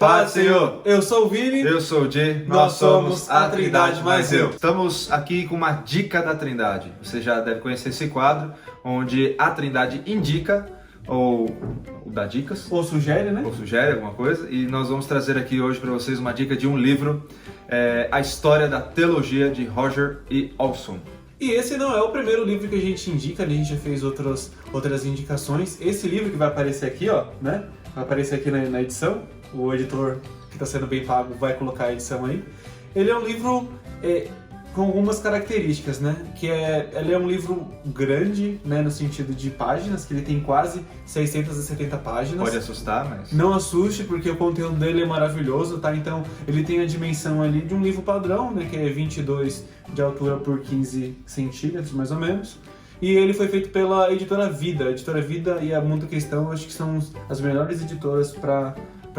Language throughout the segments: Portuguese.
Paz, Senhor! Eu sou o Vini. Eu sou o Jay. Nós somos a Trindade mais eu. Estamos aqui com uma dica da Trindade. Você já deve conhecer esse quadro, onde a Trindade indica, ou dá dicas. Ou sugere, né? Ou sugere alguma coisa. E nós vamos trazer aqui hoje para vocês uma dica de um livro, A História da Teologia, de Roger E. Olson. E esse não é o primeiro livro que a gente indica, a gente já fez outras indicações. Esse livro que vai aparecer aqui, ó, né? Vai aparecer aqui na edição. O editor que está sendo bem pago vai colocar a edição aí. Ele é um livro com algumas características, né? Ele é um livro grande, né? No sentido de páginas, que ele tem quase 670 páginas. Pode assustar, mas... Não assuste, porque o conteúdo dele é maravilhoso, tá? Então, ele tem a dimensão ali de um livro padrão, né? Que é 22 de altura por 15 centímetros, mais ou menos. E ele foi feito pela editora Vida. A editora Vida e a Mundo Cristão, acho que são as melhores editoras para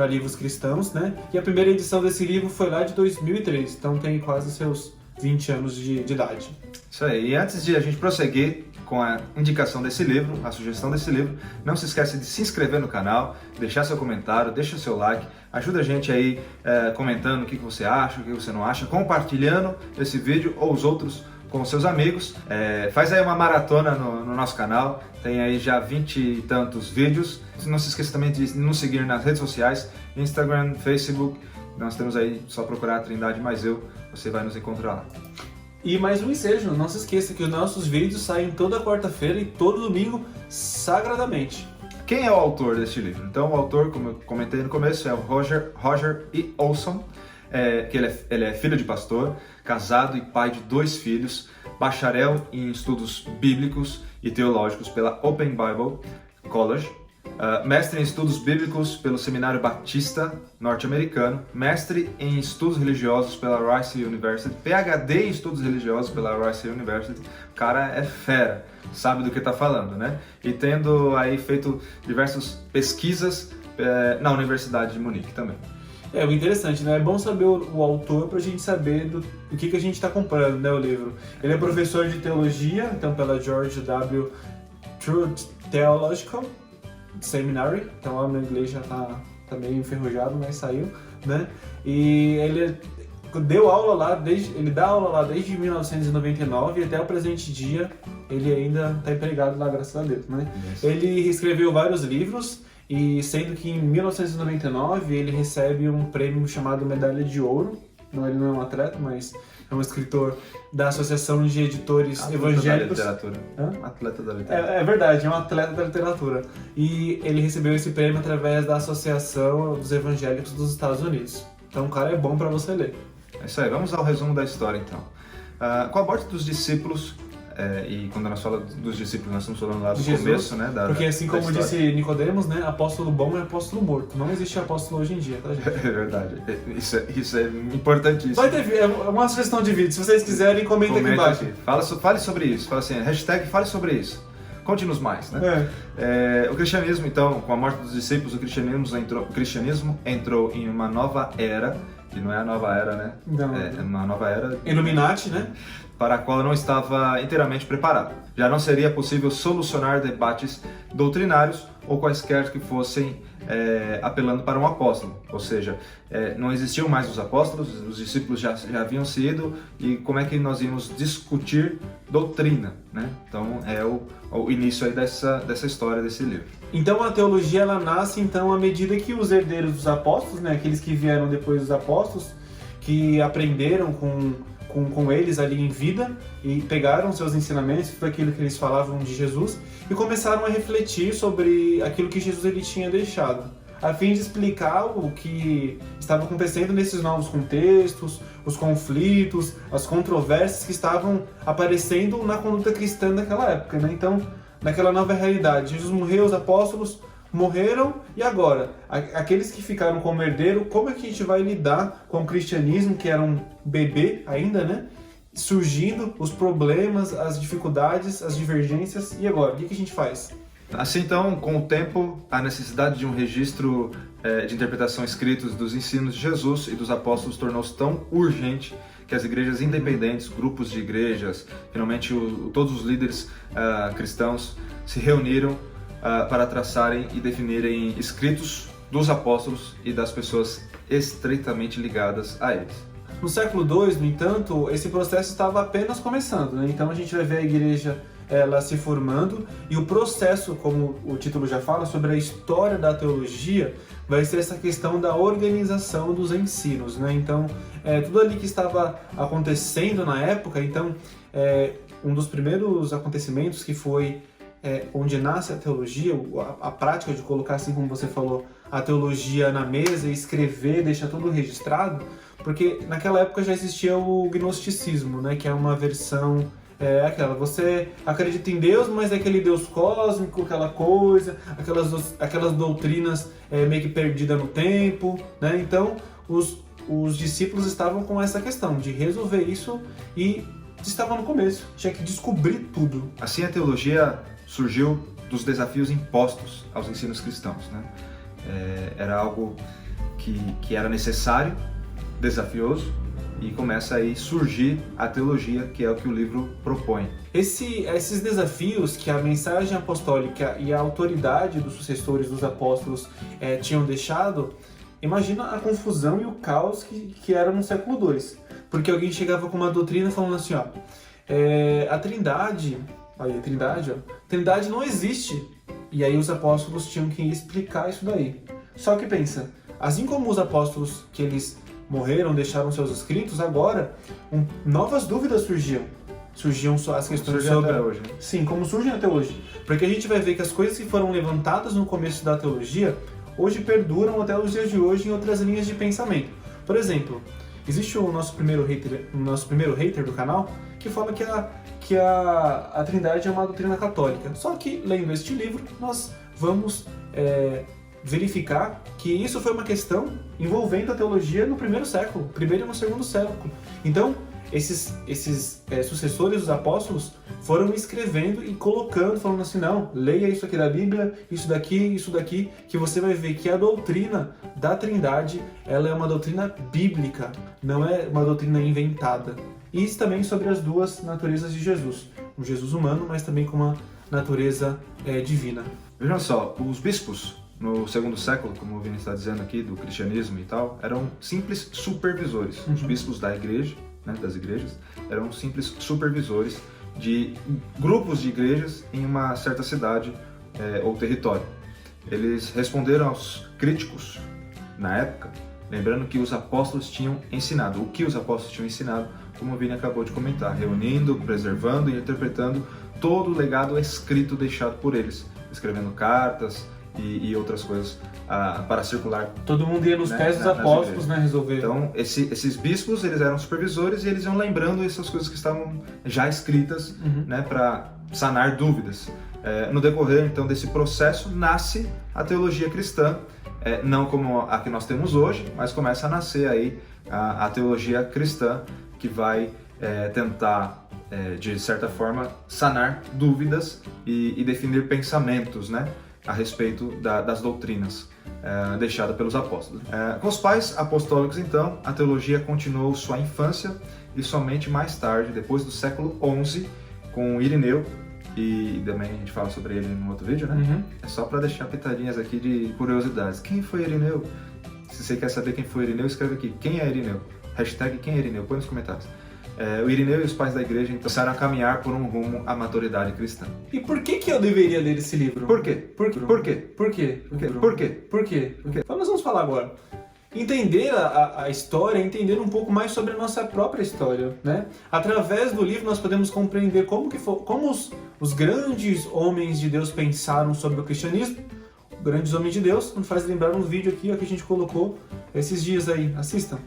livros cristãos, né? E a primeira edição desse livro foi lá de 2003, então tem quase seus 20 anos de idade. Isso aí. E antes de a gente prosseguir com a indicação desse livro, a sugestão desse livro, não se esqueça de se inscrever no canal, deixar seu comentário, deixa o seu like, ajuda a gente aí comentando o que você acha, o que você não acha, compartilhando esse vídeo ou os outros com seus amigos. Faz aí uma maratona no nosso canal, tem aí já 20 e tantos vídeos. Não se esqueça também de nos seguir nas redes sociais, Instagram, Facebook. Nós temos aí, só procurar a Trindade mais eu, você vai nos encontrar lá. E mais um ensejo, não se esqueça que os nossos vídeos saem toda quarta-feira e todo domingo, sagradamente. Quem é o autor deste livro? Então, o autor, como eu comentei no começo, é o Roger E. Olson, que ele é filho de pastor, casado e pai de 2 filhos, bacharel em estudos bíblicos e teológicos pela Open Bible College, mestre em estudos bíblicos pelo Seminário Batista norte-americano, mestre em estudos religiosos pela Rice University, PhD em estudos religiosos pela Rice University. O cara é fera, sabe do que está falando, né? E tendo aí feito diversas pesquisas na Universidade de Munique também. O interessante, né? É bom saber o autor pra gente saber do que a gente está comprando, né, o livro. Ele é professor de teologia, então pela George W. Truth Theological Seminary, então lá no inglês já tá meio enferrujado, mas saiu, né? E ele deu aula lá, ele dá aula lá desde 1999 e até o presente dia ele ainda está empregado lá, graças a Deus, né? Isso. Ele escreveu vários livros, e sendo que em 1999 ele recebe um prêmio chamado Medalha de Ouro. Ele não é um atleta, mas é um escritor da Associação de Editores Evangélicos. Atleta da literatura. É verdade, é um atleta da literatura. E ele recebeu esse prêmio através da Associação dos Evangélicos dos Estados Unidos. Então o cara é bom para você ler. É isso aí, vamos ao resumo da história então. Com a morte dos discípulos, e quando nós falamos dos discípulos, nós estamos falando lá do começo, né? Porque assim como disse Nicodemos, né? Apóstolo bom é apóstolo morto. Não existe apóstolo hoje em dia, tá, gente? É verdade. Isso é importantíssimo. Vai ter uma sugestão de vídeo. Se vocês quiserem, comenta aqui embaixo. Fale sobre isso. Fala assim, hashtag fale sobre isso. Conte-nos mais, né? O cristianismo, então, com a morte dos discípulos, o cristianismo entrou em uma nova era, que não é a nova era, né? Não. É uma nova era... Illuminati, né? Para a qual não estava inteiramente preparado. Já não seria possível solucionar debates doutrinários ou quaisquer que fossem apelando para um apóstolo. Ou seja, não existiam mais os apóstolos, os discípulos já haviam se ido, e como é que nós íamos discutir doutrina, né? Então é o início aí dessa história desse livro. Então a teologia ela nasce então à medida que os herdeiros dos apóstolos, né, aqueles que vieram depois dos apóstolos, que aprenderam com eles ali em vida e pegaram seus ensinamentos, tudo aquilo que eles falavam de Jesus, e começaram a refletir sobre aquilo que Jesus ele tinha deixado, a fim de explicar o que estava acontecendo nesses novos contextos, os conflitos, as controvérsias que estavam aparecendo na conduta cristã daquela época, né? Então, naquela nova realidade, Jesus morreu, os apóstolos morreram, e agora? Aqueles que ficaram como herdeiro, como é que a gente vai lidar com o cristianismo, que era um bebê ainda, né? Surgindo os problemas, as dificuldades, as divergências, e agora? O que a gente faz? Assim, então, com o tempo, a necessidade de um registro de interpretação escritos dos ensinos de Jesus e dos apóstolos tornou-se tão urgente que as igrejas independentes, grupos de igrejas, finalmente todos os líderes cristãos se reuniram para traçarem e definirem escritos dos apóstolos e das pessoas estreitamente ligadas a eles. No século II, no entanto, esse processo estava apenas começando, né? Então a gente vai ver a igreja ela se formando e o processo, como o título já fala, sobre a história da teologia, vai ser essa questão da organização dos ensinos, né? Então, tudo ali que estava acontecendo na época, então, um dos primeiros acontecimentos que foi onde nasce a teologia, a prática de colocar, assim como você falou, a teologia na mesa e escrever, deixar tudo registrado, porque naquela época já existia o gnosticismo, né? Que é uma versão aquela, você acredita em Deus, mas é aquele Deus cósmico, aquela coisa, aquelas doutrinas meio que perdidas no tempo, né? Então, os discípulos estavam com essa questão de resolver isso e estavam no começo, tinha que descobrir tudo. Assim, a teologia surgiu dos desafios impostos aos ensinos cristãos, né? Era algo que era necessário, desafioso, e começa aí a surgir a teologia, que é o que o livro propõe. Esses desafios que a mensagem apostólica e a autoridade dos sucessores dos apóstolos tinham deixado, imagina a confusão e o caos que era no século II. Porque alguém chegava com uma doutrina falando assim, ó, a Trindade não existe. E aí os apóstolos tinham que explicar isso daí. Só que pensa, assim como os apóstolos que eles morreram, deixaram seus escritos, agora novas dúvidas surgiam. Surgiam as questões sobre... até hoje, né? Sim, como surgem até hoje. Porque a gente vai ver que as coisas que foram levantadas no começo da teologia, hoje perduram até os dias de hoje em outras linhas de pensamento. Por exemplo, existe o nosso primeiro hater do canal, que fala que a Trindade é uma doutrina católica. Só que, lendo este livro, nós vamos verificar que isso foi uma questão envolvendo a teologia no primeiro e no segundo século. Então, esses sucessores dos apóstolos foram escrevendo e colocando, falando assim, não, leia isso aqui da Bíblia, isso daqui, que você vai ver que a doutrina da Trindade, ela é uma doutrina bíblica, não é uma doutrina inventada. E isso também sobre as duas naturezas de Jesus, um Jesus humano, mas também com uma natureza divina. Vejam só, os bispos no segundo século, como o Vini está dizendo aqui, do cristianismo e tal, eram simples supervisores. Os bispos da igreja, né, das igrejas, eram simples supervisores de grupos de igrejas em uma certa cidade ou território. Eles responderam aos críticos na época, lembrando que os apóstolos tinham ensinado. O que os apóstolos tinham ensinado, como o Vini acabou de comentar, reunindo, preservando e interpretando todo o legado escrito deixado por eles, escrevendo cartas e outras coisas para circular. Todo mundo ia nos pés dos apóstolos, né, resolver. Então, esses bispos, eles eram supervisores e eles iam lembrando essas coisas que estavam já escritas, né, para sanar dúvidas. No decorrer, então, desse processo, nasce a teologia cristã, não como a que nós temos hoje, mas começa a nascer aí a teologia cristã, que vai tentar, de certa forma, sanar dúvidas e definir pensamentos, né, a respeito das doutrinas deixadas pelos apóstolos. Com os pais apostólicos, então, a teologia continuou sua infância e somente mais tarde, depois do século XI, com Irineu, e também a gente fala sobre ele no outro vídeo, né? Uhum. É só para deixar pitadinhas aqui de curiosidades. Quem foi Irineu? Se você quer saber quem foi Irineu, escreve aqui. Quem é Irineu? Hashtag quem é Irineu? Põe nos comentários. O Irineu e os pais da igreja começaram a caminhar por um rumo à maturidade cristã. E por que eu deveria ler esse livro? Por quê? Por quê? Por quê? Por quê? Por quê? Por quê? Então nós vamos falar agora. Entender a história, entender um pouco mais sobre a nossa própria história, né? Através do livro nós podemos compreender como os grandes homens de Deus pensaram sobre o cristianismo. Grandes homens de Deus, nos faz lembrar um vídeo aqui que a gente colocou esses dias aí, assistam.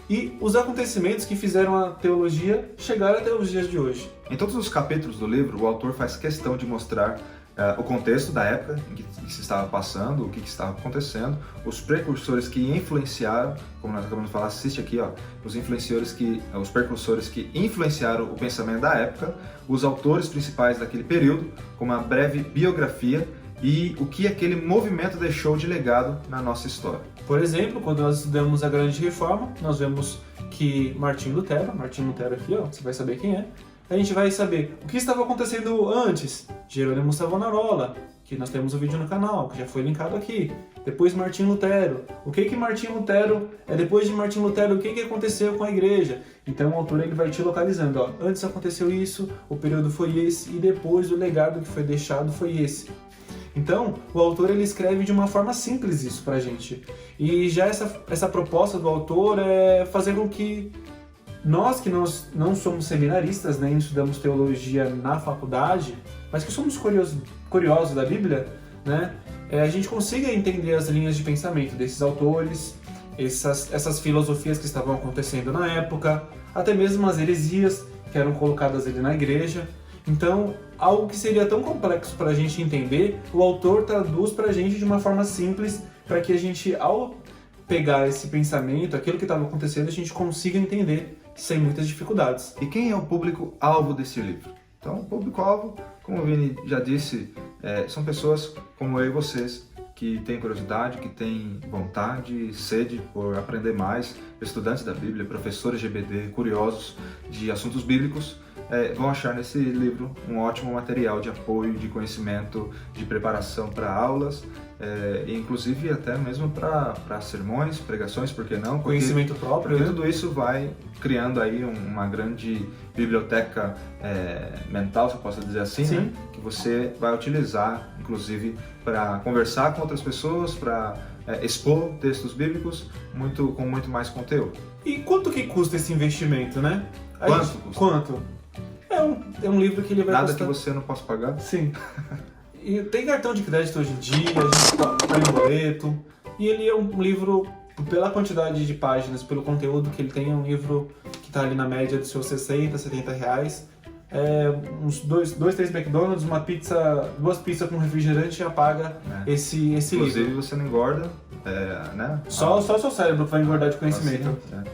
E os acontecimentos que fizeram a teologia chegar até os dias de hoje. Em todos os capítulos do livro, o autor faz questão de mostrar o contexto da época em que se estava passando, o que estava acontecendo, os precursores que influenciaram, como nós acabamos de falar, assiste aqui, ó, os precursores que influenciaram o pensamento da época, os autores principais daquele período, com uma breve biografia e o que aquele movimento deixou de legado na nossa história. Por exemplo, quando nós estudamos a Grande Reforma, nós vemos que Martinho Lutero aqui, ó, você vai saber quem é, a gente vai saber o que estava acontecendo antes. Jerônimo Savonarola, que nós temos um vídeo no canal, que já foi linkado aqui. Depois Martim Lutero. O que Martim Lutero, depois de Martim Lutero, o que aconteceu com a igreja? Então o autor ele vai te localizando, ó, antes aconteceu isso, o período foi esse, e depois o legado que foi deixado foi esse. Então, o autor ele escreve de uma forma simples isso pra gente. E já essa proposta do autor é fazer com que nós que não somos seminaristas, nem estudamos teologia na faculdade, mas que somos curiosos da Bíblia, né, a gente consiga entender as linhas de pensamento desses autores, essas filosofias que estavam acontecendo na época, até mesmo as heresias que eram colocadas ali na igreja. Então, algo que seria tão complexo para a gente entender, o autor traduz para a gente de uma forma simples, para que a gente, ao pegar esse pensamento, aquilo que estava acontecendo, a gente consiga entender sem muitas dificuldades. E quem é o público-alvo desse livro? Então, o público-alvo, como o Vini já disse, são pessoas como eu e vocês, que têm curiosidade, que têm vontade, sede por aprender mais, estudantes da Bíblia, professores GBD, curiosos de assuntos bíblicos, vão achar nesse livro um ótimo material de apoio, de conhecimento, de preparação para aulas, inclusive até mesmo para sermões, pregações, por que não? Conhecimento próprio, porque né? Tudo isso vai criando aí uma grande biblioteca mental, se eu posso dizer assim, né? Que você vai utilizar, inclusive, para conversar com outras pessoas, para expor textos bíblicos com muito mais conteúdo. E quanto que custa esse investimento, né? Quanto custa? Quanto? É um livro que ele vai Nada custar... que você não possa pagar? Sim. E tem cartão de crédito hoje em dia, a gente paga em boleto. E ele é um livro, pela quantidade de páginas, pelo conteúdo que ele tem, é um livro que está ali na média dos seus 60, 70 reais. Uns 2-3 McDonald's, duas pizzas com refrigerante já paga esse livro. Inclusive você não engorda, né? Só o seu cérebro vai engordar de conhecimento. Assim,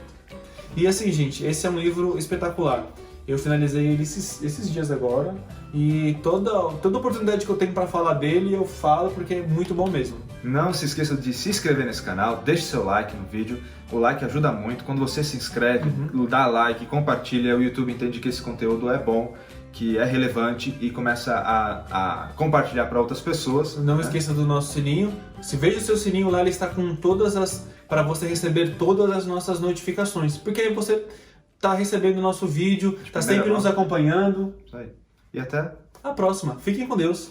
E assim, gente, esse é um livro espetacular. Eu finalizei ele esses dias agora e toda oportunidade que eu tenho para falar dele, eu falo porque é muito bom mesmo. Não se esqueça de se inscrever nesse canal, deixe seu like no vídeo, o like ajuda muito. Quando você se inscreve, dá like, compartilha, o YouTube entende que esse conteúdo é bom, que é relevante e começa a compartilhar para outras pessoas. Não esqueça do nosso sininho. Se veja o seu sininho lá, ele está com para você receber todas as nossas notificações, porque aí você tá recebendo o nosso vídeo, tá sempre nos acompanhando. Isso aí. E até a próxima. Fiquem com Deus.